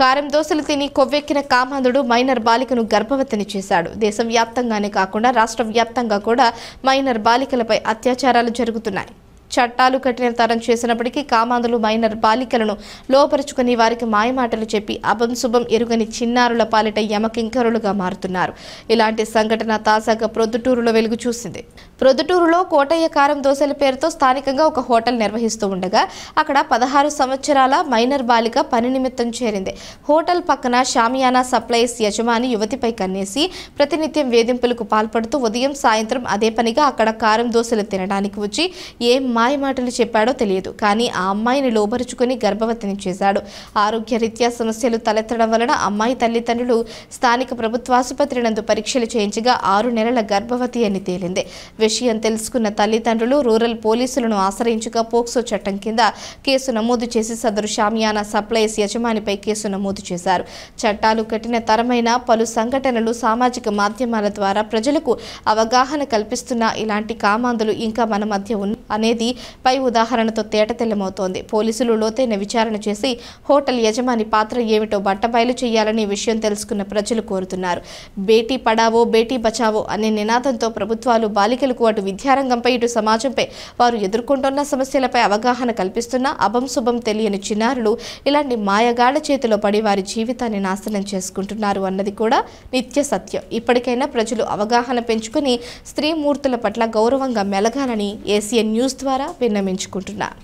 కారం దోశలు తిని కొవ్వెక్కిన కామాంధుడు మైనర్ బాలికను గర్భవతిని చేశాడు. దేశవ్యాప్తంగానే కాకుండా రాష్ట్ర వ్యాప్తంగా కూడా మైనర్ బాలికలపై అత్యాచారాలు జరుగుతున్నాయి. చట్టాలు కఠినతరం చేసినప్పటికీ కామాంధులు మైనర్ బాలికలను లోపరుచుకుని వారికి మాయమాటలు చెప్పి అభంశుభం ఎరుగని చిన్నారుల పాలిట యమకింకరులుగా మారుతున్నారు. ఇలాంటి సంఘటన తాజాగా ప్రొద్దుటూరులో వెలుగు చూసింది. ప్రొద్దుటూరులో కోటయ్య కారం దోశల పేరుతో స్థానికంగా ఒక హోటల్ నిర్వహిస్తూ ఉండగా అక్కడ 16 సంవత్సరాల మైనర్ బాలిక పని నిమిత్తం చేరింది. హోటల్ పక్కన షామియానా సప్లైస్ యజమాని యువతిపై కన్నేసి ప్రతినిత్యం వేధింపులకు పాల్పడుతూ ఉదయం సాయంత్రం అదే పనిగా అక్కడ కారం దోశలు తినడానికి వచ్చి ఏం మాయమాటలు చెప్పాడో తెలియదు. కానీ ఆ అమ్మాయిని లోబరుచుకుని గర్భవతిని చేశాడు. ఆరోగ్యరీత్యా సమస్యలు తలెత్తడం వలన అమ్మాయి తల్లిదండ్రులు స్థానిక ప్రభుత్వాసుపత్రి నందు పరీక్షలు చేయించగా 6 నెలల గర్భవతి అని తేలింది. విషయం తెలుసుకున్న తల్లిదండ్రులు రూరల్ పోలీసులను ఆశ్రయించగా పోక్సో చట్టం కింద కేసు నమోదు చేసి సదరు షామియానా సప్లైస్ యజమానిపై కేసు నమోదు చేశారు. చట్టాలు కఠినతరమైన పలు సంఘటనలు సామాజిక మాధ్యమాల ద్వారా ప్రజలకు అవగాహన కల్పిస్తున్న ఇలాంటి కామాంధులు ఇంకా మన మధ్య అనేది పై ఉదాహరణతో తేటతెల్లమవుతోంది. పోలీసులు లోతైన విచారణ చేసి హోటల్ యజమాని పాత్ర ఏమిటో బట్టబయలు చేయాలని విషయం తెలుసుకున్న ప్రజలు కోరుతున్నారు. బేటీ పడావో బేటీ బచావో అనే నినాదంతో ప్రభుత్వాలు బాలికలకు అటు విద్యారంగంపై ఇటు సమాజంపై వారు ఎదుర్కొంటున్న సమస్యలపై అవగాహన కల్పిస్తున్న అభంశుభం తెలియని చిన్నారులు ఇలాంటి మాయగాళ్ల చేతిలో పడి వారి జీవితాన్ని నాశనం చేసుకుంటున్నారు అన్నది కూడా నిత్య సత్యం. ఇప్పటికైనా ప్రజలు అవగాహన పెంచుకుని స్త్రీమూర్తుల పట్ల గౌరవంగా మెలగాలని ఏసియన్ న్యూస్ ద్వారా విన్నవించుకుంటున్నారు.